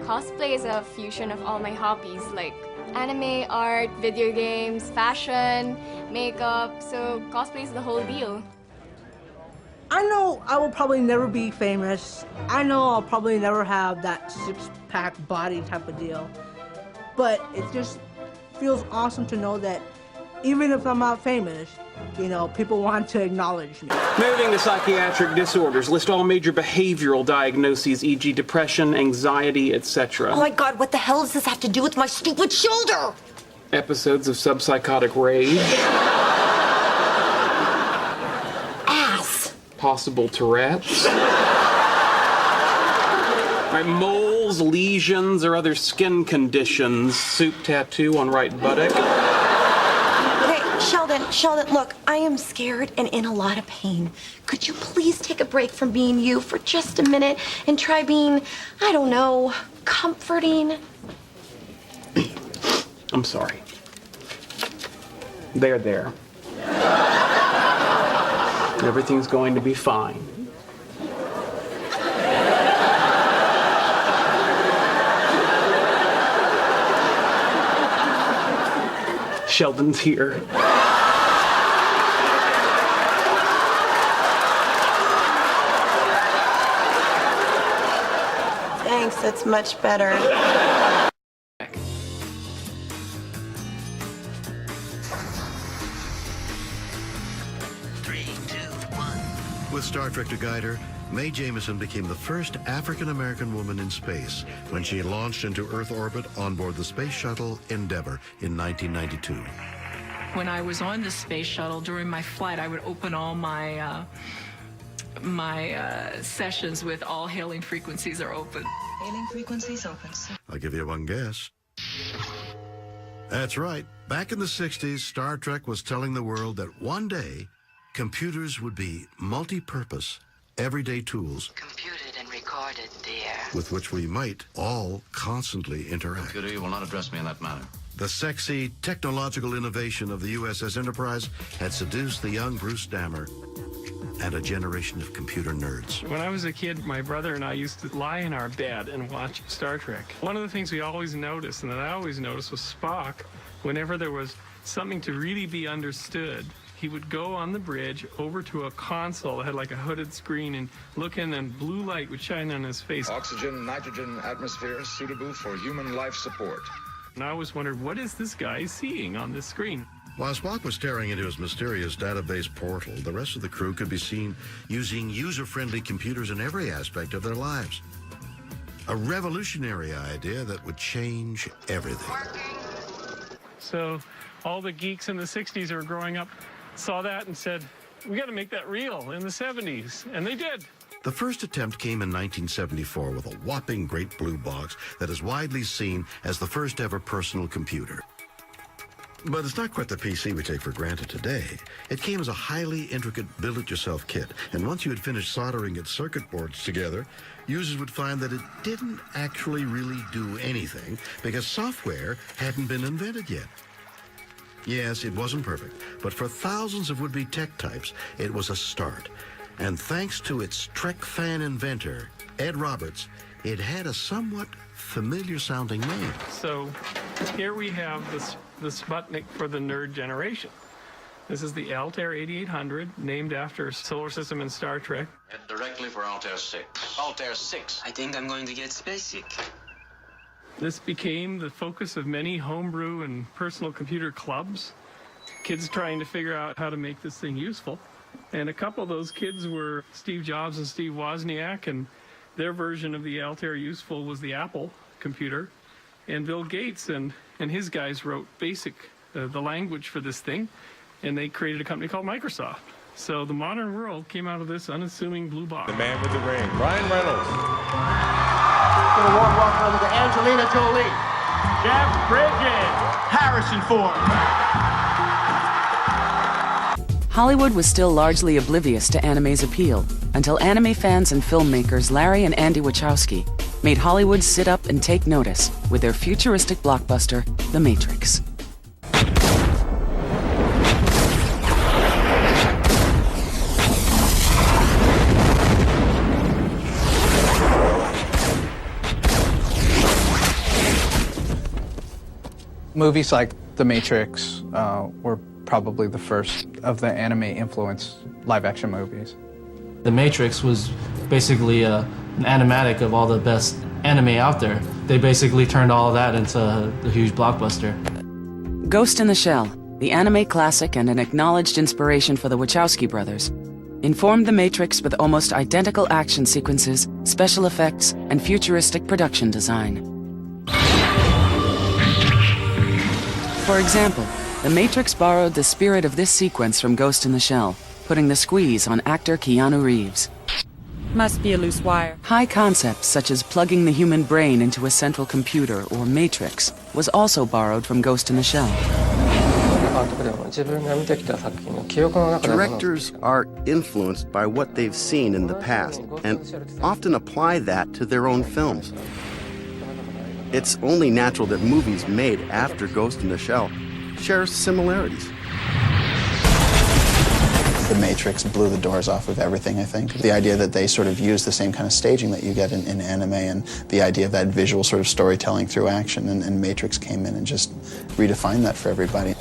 Cosplay is a fusion of all my hobbies like anime, art, video games, fashion, makeup, so cosplay is the whole deal. I know I will probably never be famous. I know I'll probably never have that six-pack body type of deal. But it just feels awesome to know that even if I'm not famous, you know, people want to acknowledge me. Moving to psychiatric disorders, list all major behavioral diagnoses, e.g. depression, anxiety, etc. Oh my God, what the hell does this have to do with my stupid shoulder? Episodes of subpsychotic rage. Ass. Possible Tourette's. Right, moles, lesions, or other skin conditions. Soup tattoo on right buttock. Sheldon, look, I am scared and in a lot of pain. Could you please take a break from being you for just a minute and try being, I don't know, comforting? I'm sorry. There. Everything's going to be fine. Sheldon's here. Thanks, that's much better. With Star Trek to guide her, Mae Jemison became the first African-American woman in space when she launched into Earth orbit on board the space shuttle Endeavour in 1992. When I was on the space shuttle during my flight, I would open all my sessions with all hailing frequencies are open. Hailing frequencies open, sir. I'll give you one guess. That's right. Back in the 60s, Star Trek was telling the world that one day, computers would be multi-purpose, everyday tools. Computed and recorded, dear. With which we might all constantly interact. Computer, you will not address me in that manner. The sexy, technological innovation of the USS Enterprise had seduced the young Bruce Dammer and a generation of computer nerds. When I was a kid, my brother and I used to lie in our bed and watch Star Trek. One of the things we always noticed, and that I always noticed, was Spock, whenever there was something to really be understood, he would go on the bridge over to a console that had like a hooded screen and look in, and blue light would shine on his face. Oxygen, nitrogen atmosphere suitable for human life support. And I always wondered, what is this guy seeing on this screen? While Spock was staring into his mysterious database portal, the rest of the crew could be seen using user-friendly computers in every aspect of their lives. A revolutionary idea that would change everything. So all the geeks in the 60s who were growing up saw that and said, we got to make that real in the 70s. And they did. The first attempt came in 1974 with a whopping great blue box that is widely seen as the first ever personal computer. But it's not quite the PC we take for granted today. It came as a highly intricate build-it-yourself kit, and once you had finished soldering its circuit boards together, users would find that it didn't actually really do anything because software hadn't been invented yet. Yes, it wasn't perfect, but for thousands of would-be tech types, it was a start. And thanks to its Trek fan inventor, Ed Roberts, it had a somewhat familiar-sounding name. So here we have the Sputnik for the nerd generation. This is the Altair 8800, named after solar system in Star Trek. Head directly for Altair 6. Altair 6. I think I'm going to get spacesick. This became the focus of many homebrew and personal computer clubs. Kids trying to figure out how to make this thing useful. And a couple of those kids were Steve Jobs and Steve Wozniak, and their version of the Altair Useful was the Apple computer. And Bill Gates and his guys wrote BASIC, the language for this thing, and they created a company called Microsoft. So the modern world came out of this unassuming blue box. The man with the ring, Ryan Reynolds. Give a warm welcome to Angelina Jolie, Jeff Bridges, Harrison Ford. Hollywood was still largely oblivious to anime's appeal until anime fans and filmmakers Larry and Andy Wachowski made Hollywood sit up and take notice with their futuristic blockbuster, The Matrix. Movies like The Matrix were probably the first of the anime-influenced live-action movies. The Matrix was basically an animatic of all the best anime out there. They basically turned all of that into a huge blockbuster. Ghost in the Shell, the anime classic and an acknowledged inspiration for the Wachowski brothers, informed The Matrix with almost identical action sequences, special effects, and futuristic production design. For example, The Matrix borrowed the spirit of this sequence from Ghost in the Shell, putting the squeeze on actor Keanu Reeves. Must be a loose wire. High concepts such as plugging the human brain into a central computer or matrix was also borrowed from Ghost in the Shell. Directors are influenced by what they've seen in the past and often apply that to their own films. It's only natural that movies made after Ghost in the Shell share similarities. The Matrix blew the doors off of everything, I think. The idea that they sort of use the same kind of staging that you get in anime, and the idea of that visual sort of storytelling through action, and Matrix came in and just redefined that for everybody.